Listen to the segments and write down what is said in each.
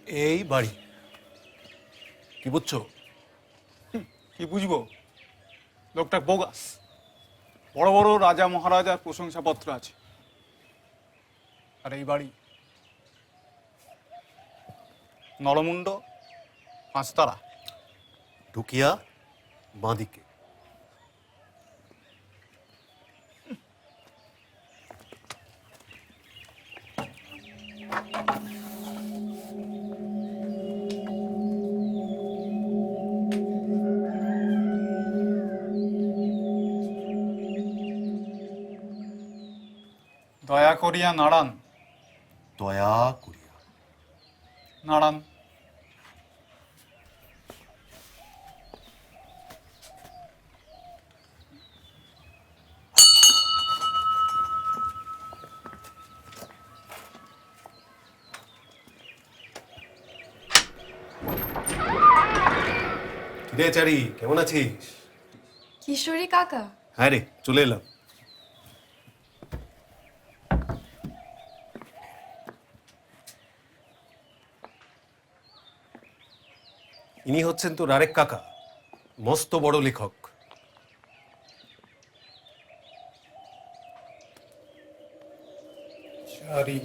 এই বাড়ি কি বুঝছো? কি বুঝবো? লোকটা বোগাস। বড় বড় রাজা মহারাজার প্রশংসাপত্র আছে। আর এই বাড়ি নরমুণ্ড, পাঁচতারা। ঢুকিয়া বাঁদিকে। দয়া করিয়া নাড়ান। দয়া করিয়া। নাড়ান। কিরে চারি, কেমন আছিস? কিশোরী কাকা, হ্যাঁ রে, চলে এলাম। ইনি হচ্ছেন তোর আরেক কাকা, মস্ত বড় লেখক। চারি।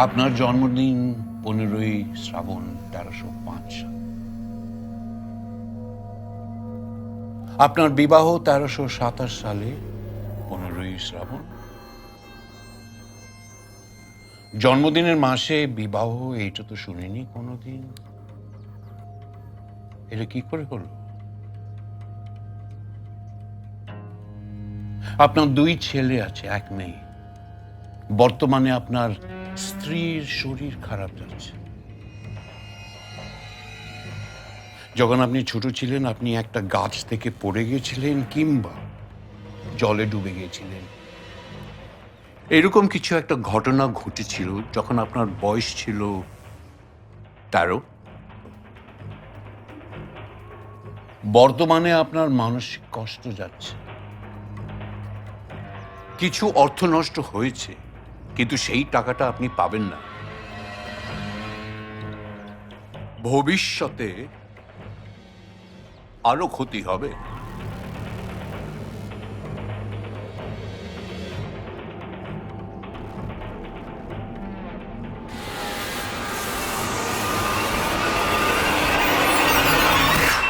আপনার জন্মদিন 15ই শ্রাবণ 1305। আপনার বিবাহ 1327 সালে 15ই শ্রাবণ। জন্মদিনের মাসে বিবাহ, এইটা তো শুনিনি কোনোদিন। এটা কি করে হলো? আপনার 2 ছেলে আছে, 1 মেয়ে। বর্তমানে আপনার স্ত্রীর শরীর খারাপ যাচ্ছে। যখন আপনি ছোট ছিলেন, আপনি একটা গাছ থেকে পড়ে গেছিলেন কিংবা জলে ডুবে গিয়েছিলেন। এরকম কিছু একটা ঘটনা ঘটেছিল যখন আপনার বয়স ছিল 13। বর্তমানে আপনার মানসিক কষ্ট যাচ্ছে। কিছু অর্থ নষ্ট হয়েছে, কিন্তু সেই টাকাটা আপনি পাবেন না। ভবিষ্যতে আরো ক্ষতি হবে।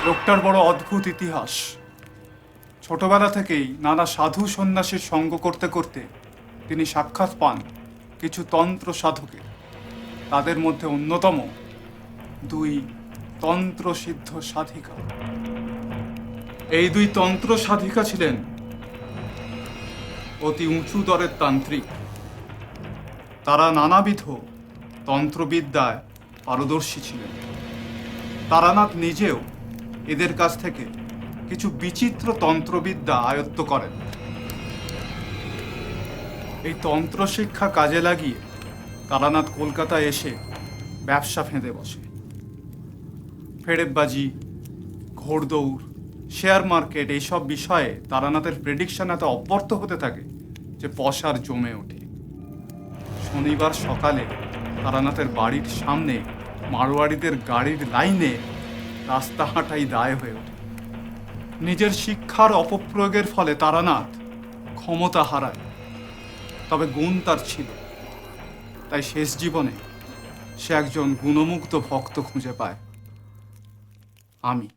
লোকটার বড় অদ্ভুত ইতিহাস। ছোটবেলা থেকেই নানা সাধু সন্ন্যাসীর সঙ্গ করতে করতে তিনি সাক্ষাৎ পান কিছু তন্ত্র সাধকের। তাদের মধ্যে অন্যতম 2 তন্ত্রসিদ্ধ সাধিকা। এই 2 তন্ত্র সাধিকা ছিলেন অতি উঁচু দরের তান্ত্রিক। তারা নানাবিধ তন্ত্রবিদ্যায় পারদর্শী ছিলেন। তারানাথ নিজেও এদের কাছ থেকে কিছু বিচিত্র তন্ত্রবিদ্যা আয়ত্ত করেন। এই তন্ত্র শিক্ষা কাজে লাগিয়ে তারানাথ কলকাতায় এসে ব্যবসা ফেঁদে বসে। ফেরেববাজি, ঘোড়দৌড়, শেয়ার মার্কেট, এইসব বিষয়ে তারানাথের প্রেডিকশন এত অব্যর্থ হতে থাকে যে পসার জমে ওঠে। শনিবার সকালে তারানাথের বাড়ির সামনে মারোয়াড়িদের গাড়ির লাইনে রাস্তা হাঁটাই দায় হয়ে ওঠে। নিজের শিক্ষার অপপ্রয়োগের ফলে তারানাথ ক্ষমতা হারায়, তবে গুণ তার ছিল। তাই শেষ জীবনে সে একজন গুণমুগ্ধ ভক্ত খুঁজে পায়, আমি।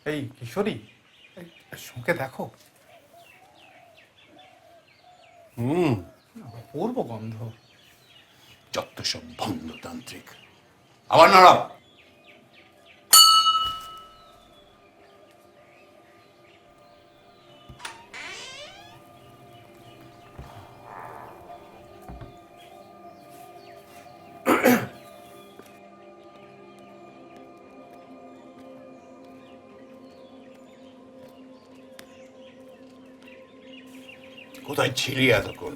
এই কিশোরী, এই শুঁকে দেখো, অপূর্ব গন্ধ। যত সব ভণ্ডতান্ত্রিক। আবার নাড়াও। কোথায় ছিলি এতক্ষণ?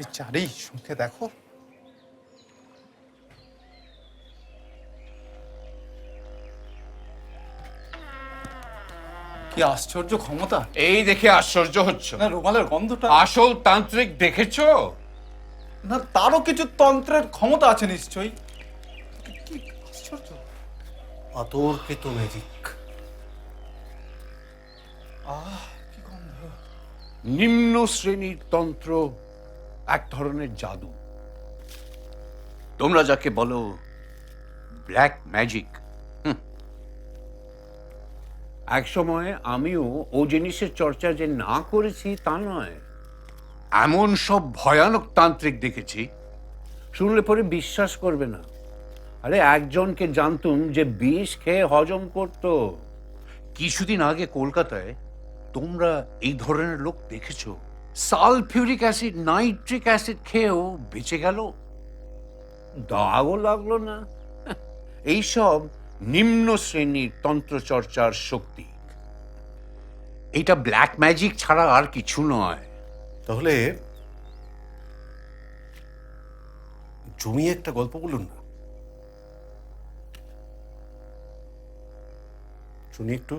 এই চারি শুঁকে দেখো। কি আশ্চর্য ক্ষমতা! এই দেখে আশ্চর্য হচ্ছে? না, রুমালের গন্ধটা। আসল তান্ত্রিক দেখেছো? না, তারও কিছু তন্ত্রের ক্ষমতা আছে নিশ্চয়ই। কি আশ্চর্য! অতর্কিত ম্যাজিক। কি গন্ধ! নিম্ন শ্রেণীর তন্ত্র, এক ধরনের জাদু। তোমরা যাকে বলো ব্ল্যাক ম্যাজিক। এক সময় আমিও ও জিনিসের চর্চা যে না করেছি তা নয়, এমন সব ভয়ানক তান্ত্রিক দেখেছি, শুনলে পরে বিশ্বাস করবে না। আরে একজনকে জানতুম যে বিষ খেয়ে হজম করত। কিছুদিন আগে কলকাতায় তোমরা এই ধরনের লোক দেখেছো? সালফিউরিক অ্যাসিড, নাইট্রিক অ্যাসিড খেয়েও বেঁচে গেল, দাগও লাগলো না। এইসব নিম্ন শ্রেণীর তন্ত্রচর্চার শক্তি। এটা ব্ল্যাক ম্যাজিক ছাড়া আর কিছু নয়। তাহলে জমিয়ে একটা গল্প বলুন না, শুনি একটু।